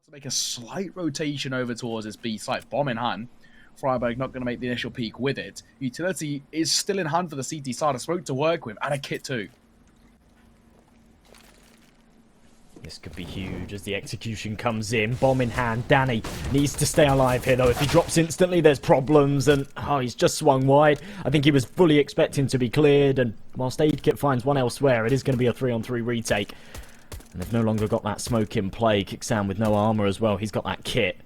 To make a slight rotation over towards his B site. Bomb in hand. friberg not going to make the initial peak with it. Utility is still in hand for the CT side. A smoke to work with and a kit too. This could be huge as the execution comes in. Bomb in hand. Danny needs to stay alive here, though. If he drops instantly, there's problems. And, oh, he's just swung wide. I think he was fully expecting to be cleared. And whilst Aid Kit finds one elsewhere, it is going to be a 3-on-3 retake. And they've no longer got that smoke in play. Kicksan with no armor as well. He's got that kit.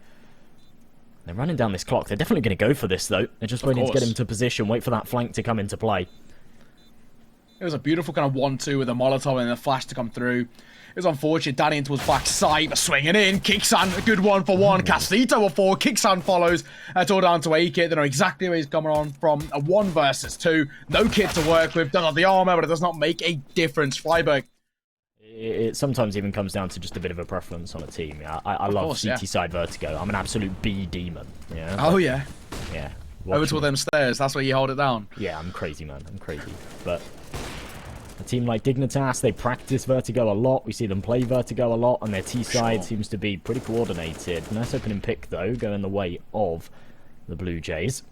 They're running down this clock. They're definitely going to go for this, though. They're just waiting to get him to position. Wait for that flank to come into play. It was a beautiful kind of 1-2 with a Molotov and a flash to come through. It was unfortunate. Danny into his backside, but swinging in. Kicksan, a good 1-for-1. Casito a 4. Kicksan follows. It's all down to A-Kit. They know exactly where he's coming on from. A 1 versus 2. No kit to work with. Doesn't have the armor, but it does not make a difference. friberg. It sometimes even comes down to just a bit of a preference on a team. I love CT side vertigo. I'm an absolute B demon. Yeah. Oh, yeah. Yeah. Over to them stairs. That's where you hold it down. Yeah, I'm crazy, man. I'm crazy. But a team like Dignitas, they practice vertigo a lot. We see them play vertigo a lot, and their T side seems to be pretty coordinated. Nice opening pick, though, going the way of the Blue Jays.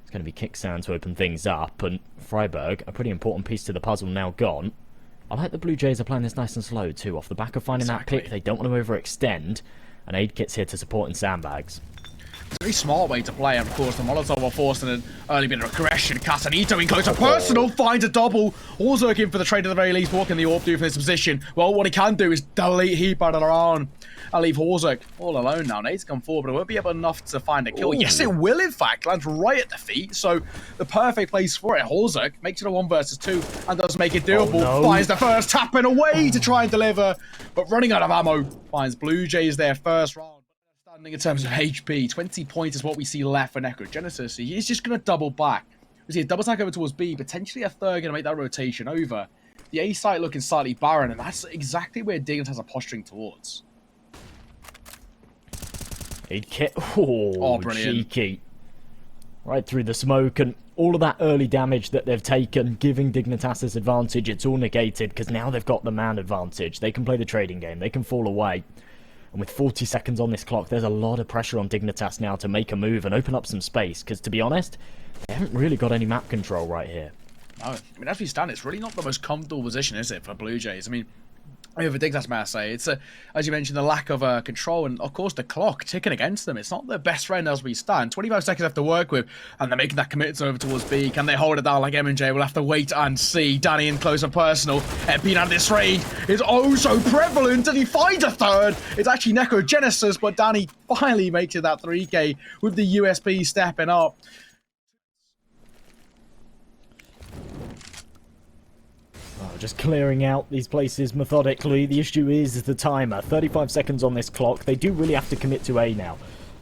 It's going to be Kicksan to open things up, and friberg, a pretty important piece to the puzzle, now gone. I like the Blue Jays are playing this nice and slow, too. Off the back of finding that pick, they don't want to overextend, and Aid Kit's here to support in sandbags. It's a very smart way to play, and of course the Molotov are forcing an early bit of aggression. Casanito in close, a personal, finds a double. Also looking for the trade at the very least. What can the AWP do from this position? Well, what he can do is delete Heap out of around. I'll leave Horzuk all alone now. Nate's come forward, but it won't be able enough to find a kill. Ooh. Yes, it will, in fact. Lands right at the feet, so the perfect place for it. Horzuk makes it a 1 versus 2 and does make it doable. Oh, no. Finds the first, tapping away to try and deliver, but running out of ammo. Finds Blue Jays their first round. In terms of HP, 20 points is what we see left for Necrogenesis. He's just going to double back. We see a double tack over towards B, potentially a third going to make that rotation over. The A site looking slightly barren, and that's exactly where Dignitas are posturing towards. Aid Kit, oh, brilliant. Cheeky. Right through the smoke, and all of that early damage that they've taken, giving Dignitas this advantage, it's all negated, because now they've got the man advantage. They can play the trading game, they can fall away. And with 40 seconds on this clock, there's a lot of pressure on Dignitas now to make a move and open up some space. Because, to be honest, they haven't really got any map control right here. No, I mean, as we stand, it's really not the most comfortable position, is it, for Blue Jays? I mean, over Dignitas, may I say, it's, as you mentioned, the lack of control and, of course, the clock ticking against them. It's not their best friend as we stand. 25 seconds left to work with, and they're making that commitment over towards B. Can they hold it down like M&J? We'll have to wait and see. Danny in close and personal. Being at this raid is oh so prevalent, and he finds a third. It's actually Necrogenesis, but Danny finally makes it that 3K with the USP stepping up. Just clearing out these places methodically. The issue is the timer. 35 seconds on this clock. They do really have to commit to A now.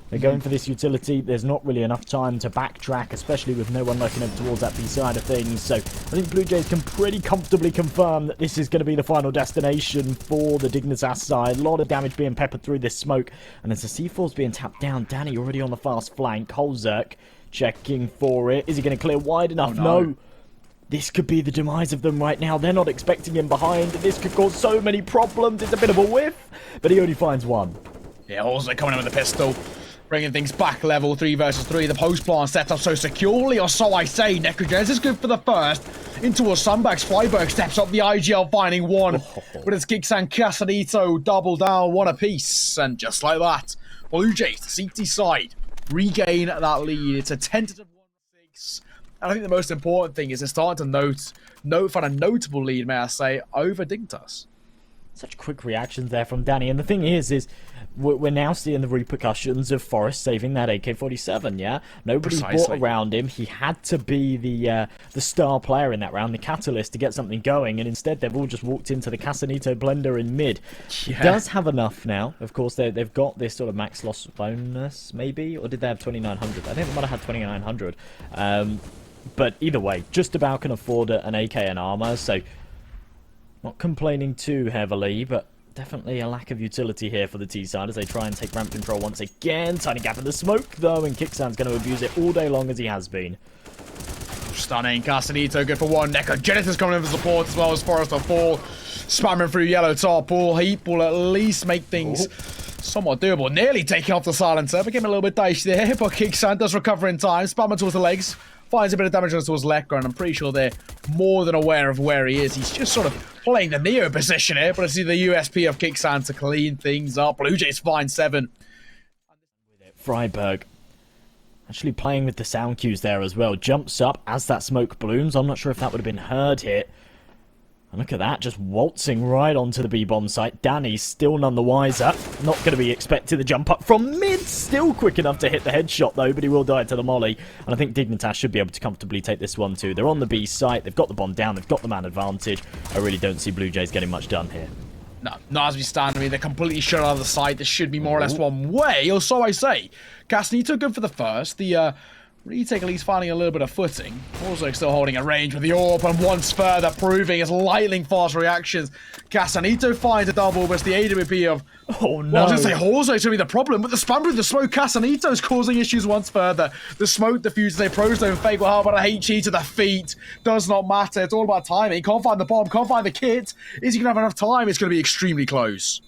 They're going for this utility. There's not really enough time to backtrack, especially with no one looking over towards that B side of things. So I think Blue Jays can pretty comfortably confirm that this is going to be the final destination for the Dignitas side. A lot of damage being peppered through this smoke. And as the C4's being tapped down, Danny already on the fast flank. Horzuk checking for it. Is he going to clear wide enough? Oh, no. This could be the demise of them right now. They're not expecting him behind. This could cause so many problems. It's a bit of a whiff, but he only finds one. Yeah, also coming in with the pistol. Bringing things back level 3 versus 3. The post plant set up so securely, or so I say. Necrogenesis is good for the first. Into a sandbags. friberg steps up the IGL, finding one. With his Kicksan Casanito double down, one apiece. And just like that, Blue Jays, the CT side, regain that lead. It's a tentative 1-6. And I think the most important thing is they're starting to find a notable lead, may I say, over Dignitas. Such quick reactions there from Danny. And the thing is we're now seeing the repercussions of Forrest saving that AK-47, yeah? Nobody bought around him. He had to be the star player in that round, the catalyst to get something going. And instead, they've all just walked into the Casanito blender in mid. Yeah. He does have enough now. Of course, they've got this sort of max loss bonus, maybe? Or did they have 2,900? I think they might have had 2,900. But either way, just about can afford an AK and armor, so not complaining too heavily, but definitely a lack of utility here for the T side as they try and take ramp control once again. Tiny gap in the smoke, though, and Kicksan's going to abuse it all day long as he has been. Stunning. Casanito good for one. Necrogenesis coming in for support as well as Forrest on 4. Spamming through yellow top. Heap will at least make things Somewhat doable. Nearly taking off the silencer. Became a little bit dicey there, but Kickstand does recover in time. Spammer towards the legs. Finds a bit of damage towards Lekra, and I'm pretty sure they're more than aware of where he is. He's just sort of playing the Neo position here, but I see the USP of Kickstand to clean things up. Blue Jays find 7. Freiburg actually playing with the sound cues there as well. Jumps up as that smoke blooms. I'm not sure if that would have been heard here. And look at that, just waltzing right onto the B-bomb site. Danny's still none the wiser. Not going to be expected to jump up from mid. Still quick enough to hit the headshot though, but he will die to the molly. And I think Dignitas should be able to comfortably take this one too. They're on the B site. They've got the bomb down. They've got the man advantage. I really don't see Blue Jays getting much done here. No, not as we stand. I mean, they're completely shut out of the site. This should be more or less one way, or so I say. Castanito good for the first. The retake at least finding a little bit of footing. Also still holding a range with the AWP, and once further proving his lightning fast reactions. Castanito finds a double, but it's the AWP of... Oh no. Well, I was going to say Horzo's going to be the problem, but the spam through the smoke, Castanito's causing issues once further. The smoke diffuses, they pros don't fake. Well, how about a HE to the feet? Does not matter. It's all about timing. Can't find the bomb, can't find the kit. Is he going to have enough time? It's going to be extremely close.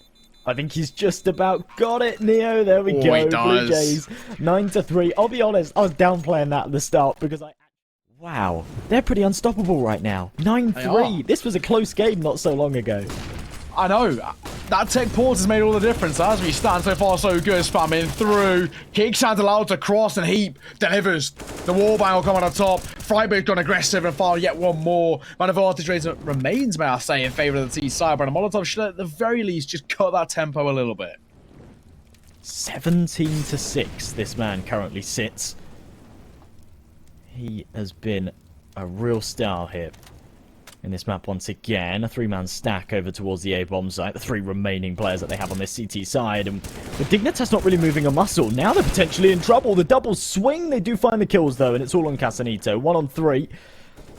I think he's just about got it, Neo. There we go. He does. Blue Jays, 9-3. I'll be honest, I was downplaying that at the start because wow, they're pretty unstoppable right now. 9-3. This was a close game not so long ago. I know. That tech pause has made all the difference. As we stand, so far so good. Spamming through. Kickstand allowed to cross, and Heap delivers. The wallbang will come on the top. Freiburg gone aggressive and fire yet one more. Man advantage remains, may I say, in favour of the T side, but Molotov should at the very least just cut that tempo a little bit. 17-6 this man currently sits. He has been a real star here in this map once again. A 3-man stack over towards the A-bomb site. The 3 remaining players that they have on this CT side. And with Dignitas not really moving a muscle, now they're potentially in trouble. The double swing, they do find the kills though, and it's all on Castanito. 1 on 3.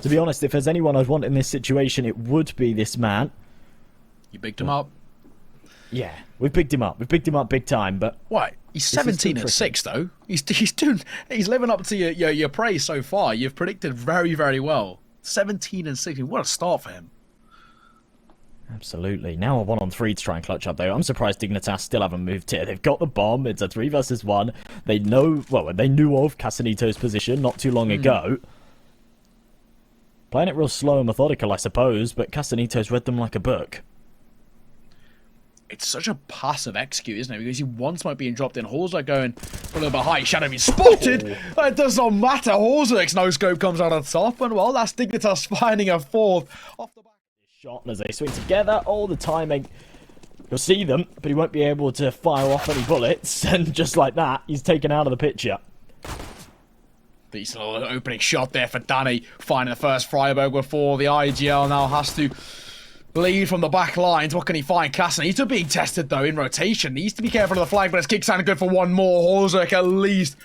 To be honest, if there's anyone I'd want in this situation, it would be this man. You bigged him up? Yeah, we've bigged him up. We've bigged him up big time, but... What? He's 17-6 though. He's living up to your praise so far. You've predicted very, very well. 17-6. What a start for him. Absolutely. Now a 1 on 3 to try and clutch up though. I'm surprised Dignitas still haven't moved here. They've got the bomb. It's a 3 versus 1. They know, well, they knew of Castanito's position not too long ago. Playing it real slow and methodical, I suppose, but Castanito's read them like a book. It's such a passive execute, isn't it? Because he once might be dropped in. Horzer going a little bit high. Shadow being spotted. Oh. It does not matter. Horzer's no scope comes out on top. And well, that's Dignitas finding a 4th off the back. Shot as they swing together. All the timing. You'll see them, but he won't be able to fire off any bullets. And just like that, he's taken out of the picture. Decent little opening shot there for Danny. Finding the first Freiburg before the IGL now has to lead from the back lines. What can he find? Castanito being tested though in rotation. Needs to be careful of the flag, but it's Kickstand good for one more. Horzek at least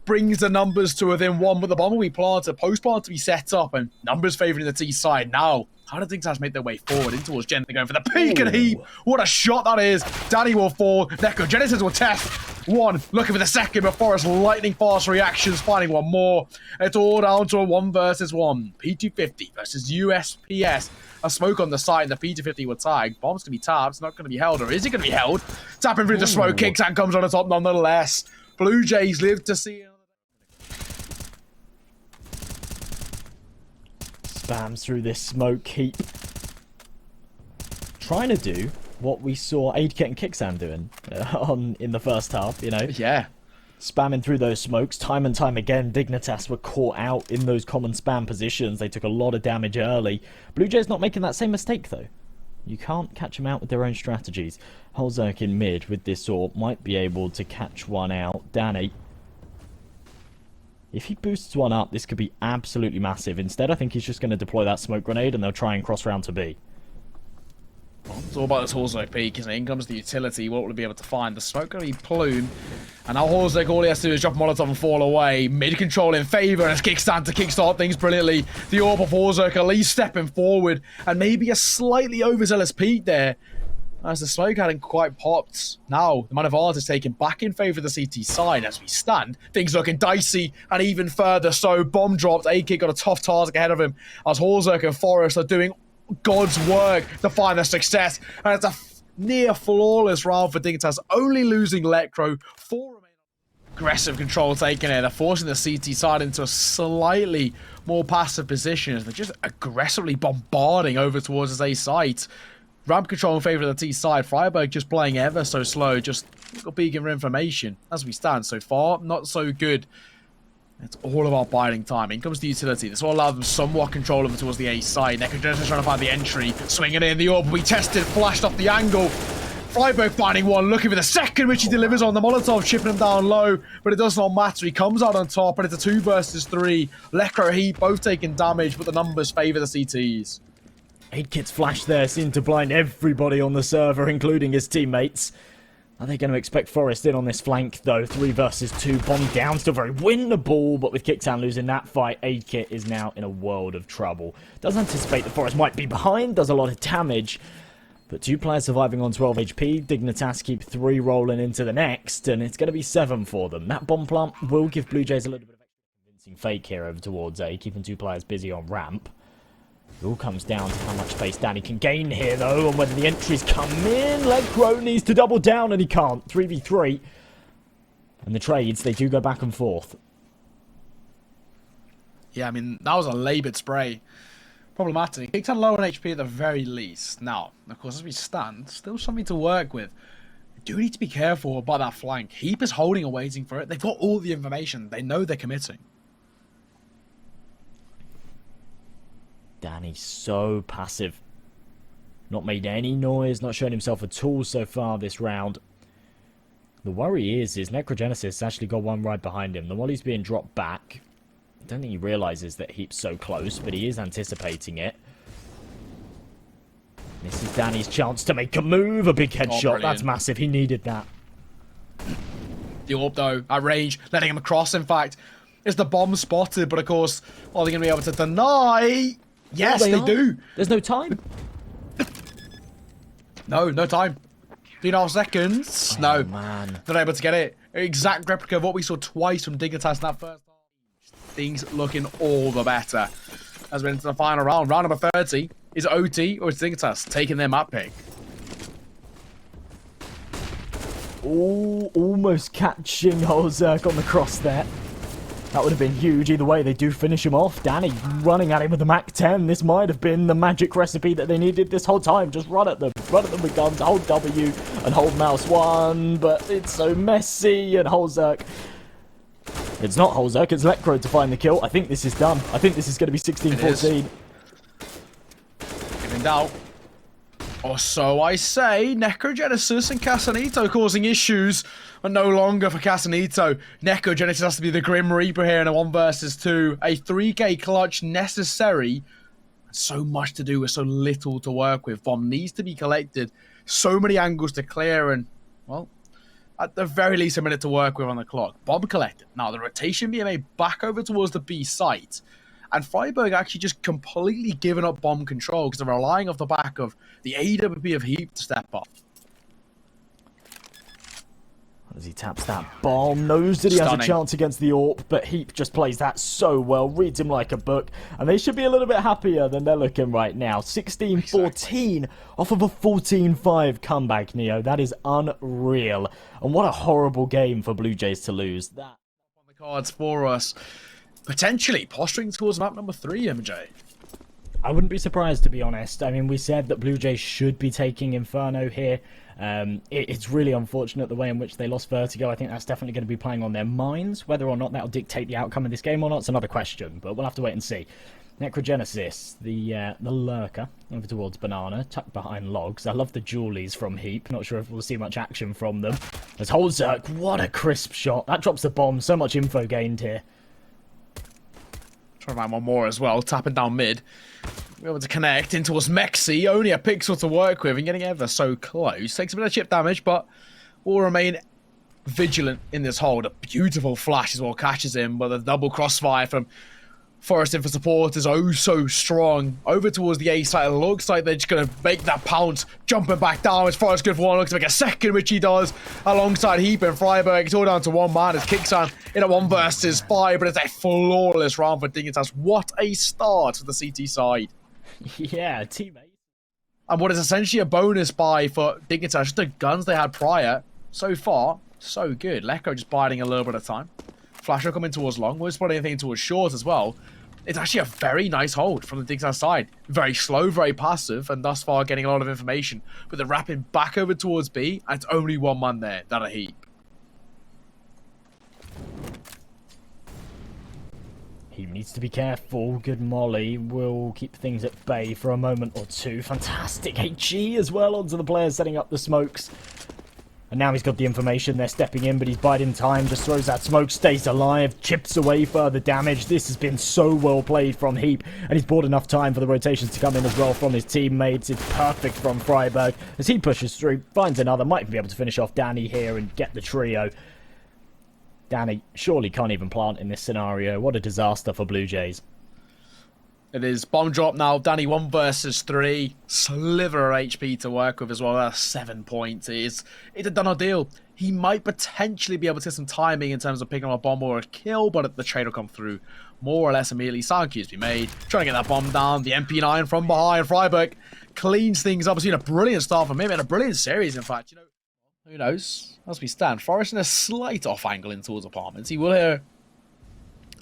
brings the numbers to within 1, but the bomb will be planted, post plant to be set up, and numbers favouring the T side now. How do Dignitas make their way forward in towards Gen? They're going for the peak and Heap. What a shot that is. Danny will fall. Neko Genesis will test 1. Looking for the second before his lightning fast reactions. Finding one more. It's all down to a 1 versus 1. P250 versus USPS. A smoke on the side, and the P250 will tag. Bomb's going to be tapped. It's not going to be held, or is it going to be held? Tapping through the smoke. Kicks and comes on the top nonetheless. Blue Jays live to see. Spams through this smoke heap. Trying to do what we saw Aidkit and Kickstand doing in the first half, you know? Yeah. Spamming through those smokes time and time again. Dignitas were caught out in those common spam positions. They took a lot of damage early. Blue Jays not making that same mistake though. You can't catch them out with their own strategies. Holzerk in mid with this AWP might be able to catch one out. Danny, if he boosts one up, this could be absolutely massive. Instead, I think he's just going to deploy that smoke grenade and they'll try and cross round to B. Well, it's all about this Horzek peak, isn't it? In comes the utility. What will he be able to find? The smoke going to be Plume. And now Horzek, all he has to do is drop Molotov and fall away. Mid-control in favour, and it's Kickstand to kickstart things brilliantly. The AWP of Horzek at least stepping forward, and maybe a slightly overzealous peak there, as the smoke hadn't quite popped. Now, the man of ours is taken back in favour of the CT side as we stand. Things looking dicey, and even further so. Bomb dropped. A-Kid got a tough task ahead of him, as Horzek and Forrest are doing God's work to find the success. And it's a near flawless round for Dignitas, only losing Lecro. 4 remain. Aggressive control taken here. They're forcing the CT side into a slightly more passive position as they're just aggressively bombarding over towards his A site. Ramp control in favor of the T side. Freiburg just playing ever so slow, just peeking for information. As we stand so far, not so good. It's all about biding time. In comes the utility. This will allow them somewhat control over towards the A side. Necrogenesis trying to find the entry. Swinging in the orb. We tested, flashed off the angle. Freiburg finding one, looking for the second, which he delivers on. The Molotov chipping him down low, but it does not matter. He comes out on top, and it's a 2 versus 3. Lecro, Heat, both taking damage, but the numbers favor the CTs. 8kit's flash there seemed to blind everybody on the server, including his teammates. Are they going to expect Forest in on this flank, though? 3 versus 2. Bomb down, still very winnable, but with Kicktown losing that fight, 8kit is now in a world of trouble. Does anticipate that Forest might be behind, does a lot of damage, but 2 players surviving on 12 HP. Dignitas keep 3 rolling into the next, and it's going to be 7 for them. That bomb plant will give Blue Jays a little bit of convincing fake here over towards A, keeping 2 players busy on ramp. It all comes down to how much space Danny can gain here, though, and whether the entries come in. Lecro needs to double down, and he can't. 3v3. And the trades, they do go back and forth. Yeah, I mean, that was a laboured spray. Problematic. Kicktown low on HP at the very least. Now, of course, as we stand, still something to work with. We do need to be careful about that flank. Heap is holding and waiting for it. They've got all the information. They know they're committing. Danny's so passive. Not made any noise, not shown himself at all so far this round. The worry is Necrogenesis actually got one right behind him. The volley's being dropped back. I don't think he realises that Heap's so close, but he is anticipating it. This is Danny's chance to make a move. A big headshot. That's massive. He needed that. The orb, though, at range, letting him across, in fact. Is the bomb spotted? But, of course, are they going to be able to deny? Yes, they do. There's no time. No time. 3.5 seconds. No. Man. Not able to get it. Exact replica of what we saw twice from Dignitas in that first half. Things looking all the better. As we're into the final round. Round number 30. Is it OT or is Dignitas taking their map pick? Oh, almost catching Holzerk on the cross there. That would have been huge. Either way, they do finish him off. Danny running at him with the Mac-10. This might have been the magic recipe that they needed this whole time. Just run at them. Run at them with guns. Hold W and hold mouse 1. But it's so messy. And Holzerk. It's not Holzerk. It's Lecro to find the kill. I think this is done. I think this is going to be 16-14. Giving doubt. Or so I say. Necrogenesis and Casanito causing issues. But no longer for Casanito. Necrogenesis has to be the Grim Reaper here in a 1 versus 2. A 3k clutch necessary. So much to do with so little to work with. Bomb needs to be collected. So many angles to clear and, well, at the very least a minute to work with on the clock. Bomb collected. Now the rotation being made back over towards the B site. And Freiburg actually just completely given up bomb control because they're relying off the back of the AWP of Heap to step up. As he taps that bomb, knows that he has a chance against the AWP, but Heap just plays that so well, reads him like a book, and they should be a little bit happier than they're looking right now. 16-14 off of a 14-5 comeback, Neo. That is unreal. And what a horrible game for Blue Jays to lose. That on the cards for us. Potentially posturing towards map number 3, MJ. I wouldn't be surprised, to be honest. I mean, we said that Blue Jays should be taking Inferno here. It's really unfortunate the way in which they lost Vertigo. I think that's definitely going to be playing on their minds. Whether or not that'll dictate the outcome of this game or not, it's another question, but we'll have to wait and see. Necrogenesis, the lurker, over towards Banana, tucked behind logs. I love the Julies from Heap. Not sure if we'll see much action from them. There's Holzerk. What a crisp shot. That drops the bomb. So much info gained here. Trying to find one more as well. Tapping down mid. We're able to connect in towards Mexi. Only a pixel to work with and getting ever so close. Takes a bit of chip damage, but will remain vigilant in this hold. A beautiful flash as well catches him, but the double crossfire from Forest in for support is oh so strong. Over towards the A side. It looks like they're just going to make that pounce. Jumping back down as Forest good for one. Looks to make a second, which he does. Alongside Heap and Freiburg. It's all down to one man as Kicktown in a 1 versus 5. But it's a flawless round for Dignitas. What a start for the CT side. Yeah, teammate. And what is essentially a bonus buy for Dignitas, just the guns they had prior. So far, so good. Lecro just biding a little bit of time. Flasher coming towards long. We're spotting anything towards short as well. It's actually a very nice hold from the Dignitas side. Very slow, very passive, and thus far getting a lot of information. But they're wrapping back over towards B, and it's only one man there. That a heap. He needs to be careful. Good molly will keep things at bay for a moment or two. Fantastic HE as well onto the players setting up the smokes. And now he's got the information. They're stepping in, but he's biding time. Just throws that smoke, stays alive, chips away further damage. This has been so well played from Heap. And he's bought enough time for the rotations to come in as well from his teammates. It's perfect from Freiburg. As he pushes through, finds another. Might be able to finish off Danny here and get the trio. Danny surely can't even plant in this scenario. What a disaster for Blue Jays. It is bomb drop now. Danny 1 versus 3. Sliver of HP to work with as well. That's 7 points. It's a done deal. He might potentially be able to get some timing in terms of picking up a bomb or a kill, but the trade will come through more or less immediately. Sound cues be made. Trying to get that bomb down. The MP9 from behind. Freiburg cleans things up. It's been a brilliant start for him and a brilliant series, in fact. You know, who knows? As we stand, Forrest in a slight off angle in towards apartments. He will hear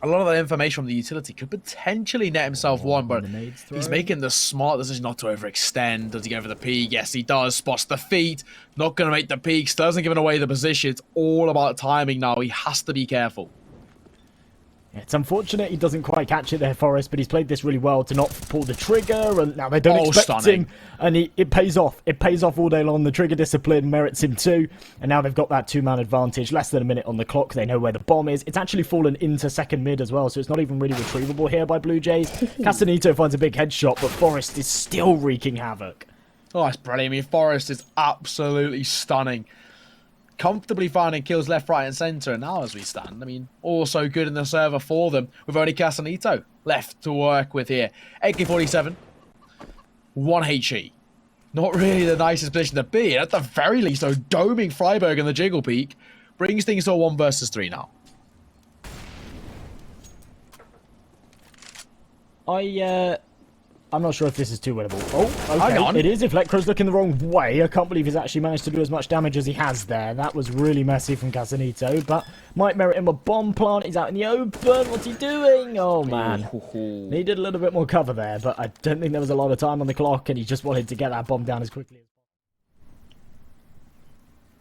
a lot of that information from the utility. Could potentially net himself one, but he's making the smart decision not to overextend. Does he go for the peak? Yes, he does. Spots the feet. Not going to make the peaks. Doesn't give away the position. It's all about timing now. He has to be careful. It's unfortunate he doesn't quite catch it there, Forrest, but he's played this really well to not pull the trigger, and now they don't expect him, and it pays off. It pays off all day long. The trigger discipline merits him too, and now they've got that 2-man advantage, less than a minute on the clock. They know where the bomb is. It's actually fallen into second mid as well, so it's not even really retrievable here by Blue Jays. Castanito finds a big headshot, but Forrest is still wreaking havoc. Oh, that's brilliant. I mean, Forrest is absolutely stunning. Comfortably finding kills left, right, and centre. And now as we stand, I mean, also good in the server for them. With only Castanito left to work with here. AK-47, 1 HE. Not really the nicest position to be in. At the very least, though, doming Freiburg in the jiggle peak brings things to a 1 versus 3 now. I'm not sure if this is too winnable. Oh, Hang on. okay, it is. If Lecro's looking the wrong way, I can't believe he's actually managed to do as much damage as he has there. That was really messy from Casanito, but might merit him a bomb plant. He's out in the open. What's he doing? Oh, man. Needed a little bit more cover there, but I don't think there was a lot of time on the clock, and he just wanted to get that bomb down as quickly as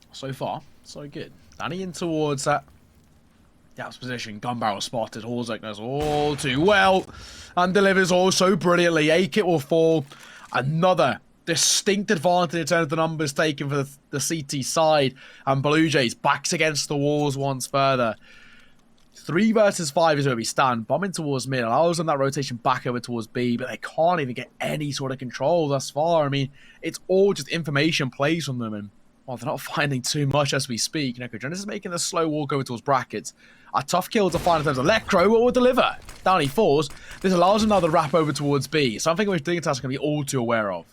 possible. So far, so good. Danny in towards that Gap's position. Gun barrel spotted. Horzek knows all too well and delivers also brilliantly. A-Kit will fall. Another distinct advantage in terms of the numbers taken for the CT side. And Blue Jays backs against the walls once further. 3 versus 5 is where we stand. Bombing towards mid allows them that rotation back over towards B, but they can't even get any sort of control thus far. I mean, it's all just information plays from them, and well, they're not finding too much as we speak. Necrogenesis is making the slow walk over towards brackets. A tough kill to find in terms of Lecro will deliver. Down he falls. This allows him now to wrap over towards B. Something which Dignitas are going to be all too aware of.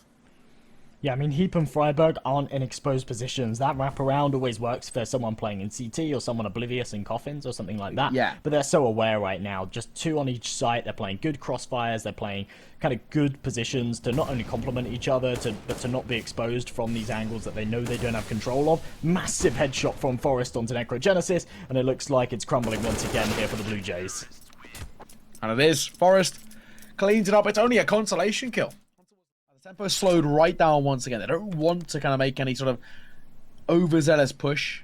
Yeah, I mean, Heap and Freiburg aren't in exposed positions. That wraparound always works if there's someone playing in CT or someone oblivious in coffins or something like that. Yeah. But they're so aware right now. Just 2 on each site. They're playing good crossfires. They're playing kind of good positions to not only complement each other, but to not be exposed from these angles that they know they don't have control of. Massive headshot from Forrest onto Necrogenesis, and it looks like it's crumbling once again here for the Blue Jays. And it is. Forrest cleans it up. It's only a consolation kill. The tempo slowed right down once again. They don't want to kind of make any sort of overzealous push.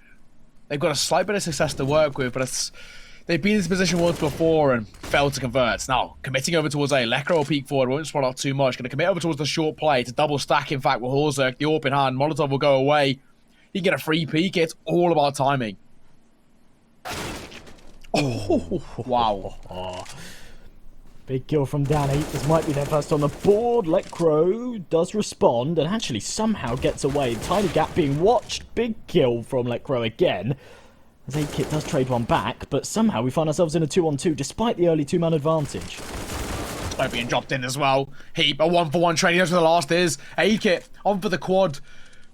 They've got a slight bit of success to work with, but they've been in this position once before and failed to convert. Now, committing over towards A. Lecro will peek forward, won't spot out too much. Going to commit over towards the short play to double stack, in fact, with Horzek. The AWP in hand. Molotov will go away. He can get a free peek. It's all about timing. Oh, wow. Big kill from Danny. This might be their first on the board. Lecro does respond and actually somehow gets away. Tiny Gap being watched. Big kill from Lecro again. As A-Kit does trade one back, but somehow we find ourselves in a 2-on-2 despite the early 2-man advantage. Being dropped in as well. Heap, a 1-for-1 trading. That's where the last is. A-Kit on for the quad.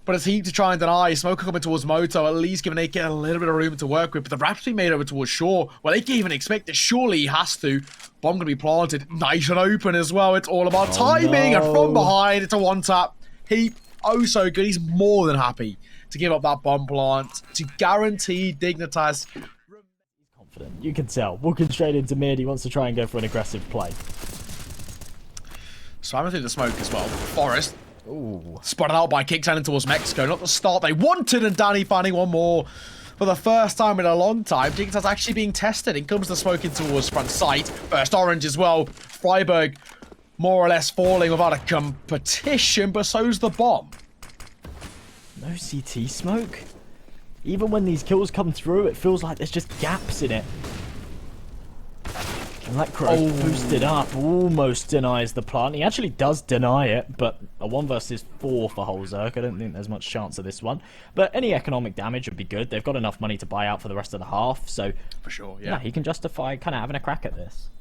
But it's Heap to try and deny. Smoker coming towards Moto, at least giving A-Kit a little bit of room to work with. But the wrap's being made over towards Shaw. Well, A-Kit even expect it. Surely he has to. Bomb going to be planted. Nice and open as well. It's all about timing. No. And from behind, it's a 1-tap. Heap, oh so good. He's more than happy to give up that bomb plant to guarantee Dignitas. Confident. You can tell. Walking straight into mid, he wants to try and go for an aggressive play. So I'm through the smoke as well. Forest. Ooh. Spotted out by Kick turning towards Mexico. Not the start they wanted, and Danny finding one more. For the first time in a long time, Dignitas actually being tested. In comes the smoke in towards front sight. First orange as well. Freiburg more or less falling without a competition, but so's the bomb. No CT smoke? Even when these kills come through, it feels like there's just gaps in it. And that crow boosted up, almost denies the plant. He actually does deny it, but a 1 versus 4 for Holzerk. I don't think there's much chance of this one. But any economic damage would be good. They've got enough money to buy out for the rest of the half, so... For sure, yeah. He can justify kind of having a crack at this.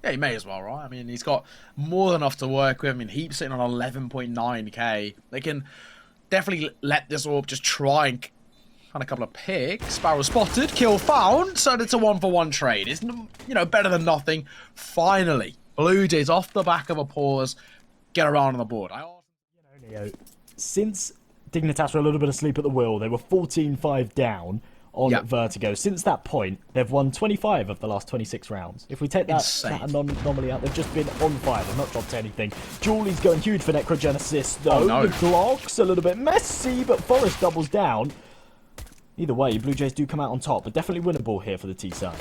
Yeah, he may as well, right? I mean, he's got more than enough to work with. I mean, Heap's sitting on 11.9k. They can definitely let this orb just try and... And a couple of picks. Sparrow spotted. Kill found. So it's a 1-for-1 trade. It's, you know, better than nothing. Finally, Blue Jays off the back of a pause. Get around on the board. Neo, since Dignitas were a little bit asleep at the wheel, they were 14-5 down on Vertigo. Since that point, they've won 25 of the last 26 rounds. If we take that anomaly out, they've just been on fire. They've not dropped anything. Julie's going huge for Necrogenesis, though. Oh, no. The Glock's a little bit messy, but Forest doubles down. Either way, Blue Jays do come out on top, but definitely winnable here for the T-side.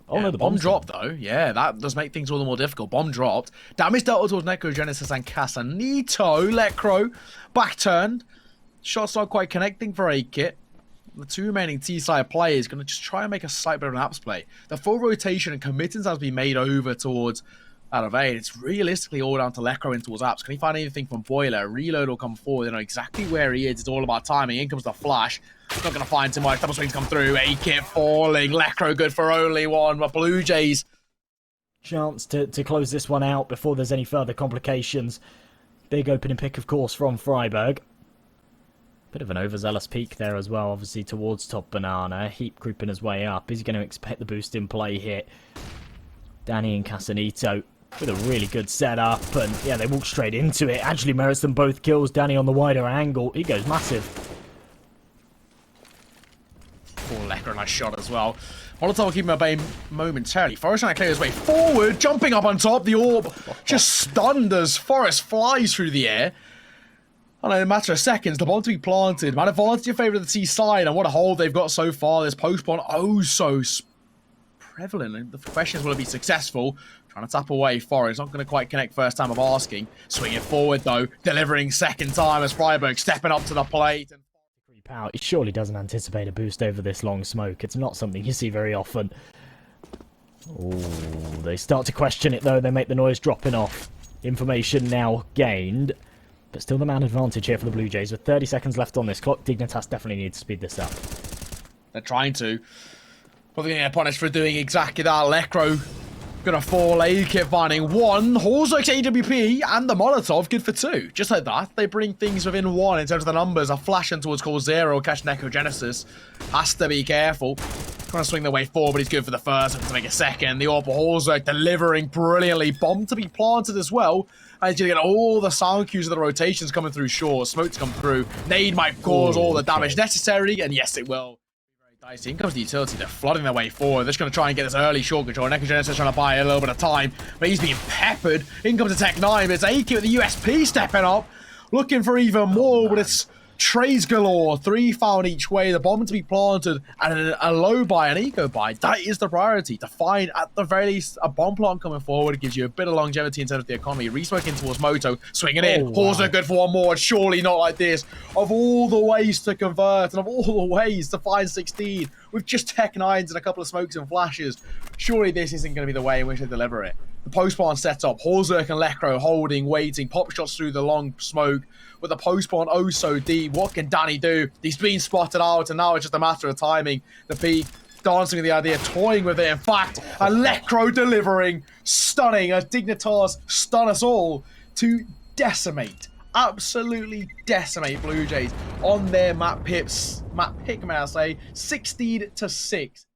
Oh no, the bomb dropped though. Yeah, that does make things all the more difficult. Bomb dropped. Damage dealt towards Necrogenesis and Casanito. Lecro back turned. Shots not quite connecting for A-Kit. The 2 remaining T-side players going to just try and make a slight bit of an apps play. The full rotation and committance has been made over towards out of 8. It's realistically all down to Lecro in towards apps. Can he find anything from Boiler? Reload will come forward. They know exactly where he is. It's all about timing. In comes the flash. Not going to find too much. Double swings come through. A-Kit falling. Lecro good for only 1. But Blue Jays... Chance to close this one out before there's any further complications. Big opening pick, of course, from Freiburg. Bit of an overzealous peak there as well, obviously, towards top banana. Heap creeping his way up. Is he going to expect the boost in play here? Danny and Casanito with a really good setup, and yeah, they walk straight into it. Actually merits them both kills. Danny on the wider angle. He goes massive. Poor Lecro, nice shot as well. Molotov will keep him at bay momentarily. Forest trying to clear his way forward, jumping up on top. The orb just stunned as Forest flies through the air. And in a matter of seconds, the bomb to be planted. Man, advantage in favour of the T side, and what a hold they've got so far. This post-spawn, oh so prevalent. And the question is, will it be successful? Trying to tap away Forest, not going to quite connect first time of asking. Swinging forward though, delivering second time as Freiburg stepping up to the plate. Power. He surely doesn't anticipate a boost over this long smoke. It's not something you see very often. Ooh, they start to question it though. They make the noise dropping off. Information now gained. But still the man advantage here for the Blue Jays. With 30 seconds left on this clock, Dignitas definitely needs to speed this up. They're trying to. But they're going to get punished for doing exactly that. Lecro gonna fall. A-Kit finding 1. Horzok's AWP and the Molotov good for 2. Just like that, they bring things within 1 in terms of the numbers. A flash in towards Call 0. Catch Necrogenesis. Has to be careful. Trying to swing their way forward, but he's good for the first. Have to make a second. The Orb of Horzok delivering brilliantly. Bomb to be planted as well. And you get all the sound cues of the rotations coming through short. Smoke to come through. Nade might cause all the damage necessary, and yes, it will. In comes the utility, they're flooding their way forward. They're just going to try and get this early short control. Necrogenesis trying to buy a little bit of time, but he's being peppered. In comes the Tech 9, but it's A-Kit with the USP stepping up, looking for even more, but it's trades galore. 3 found each way, the bomb to be planted, and a low buy, an eco buy. That is the priority, to find, at the very least, a bomb plant coming forward. It gives you a bit of longevity in terms of the economy. Resmoking towards Moto, swinging in. Horser good for 1 more, and surely not like this. Of all the ways to convert, and of all the ways to find 16, with just Tech 9s and a couple of smokes and flashes, surely this isn't going to be the way in which they deliver it. The post-spawn set up, Horzok and Lecro holding, waiting, pop shots through the long smoke, with the post-spawn oh so deep. What can Danny do? He's been spotted out, and now it's just a matter of timing. The peak, dancing with the idea, toying with it. In fact, a Lecro delivering, stunning, as Dignitas stun us all to decimate, absolutely decimate Blue Jays on their map pick, may I say, 16-6.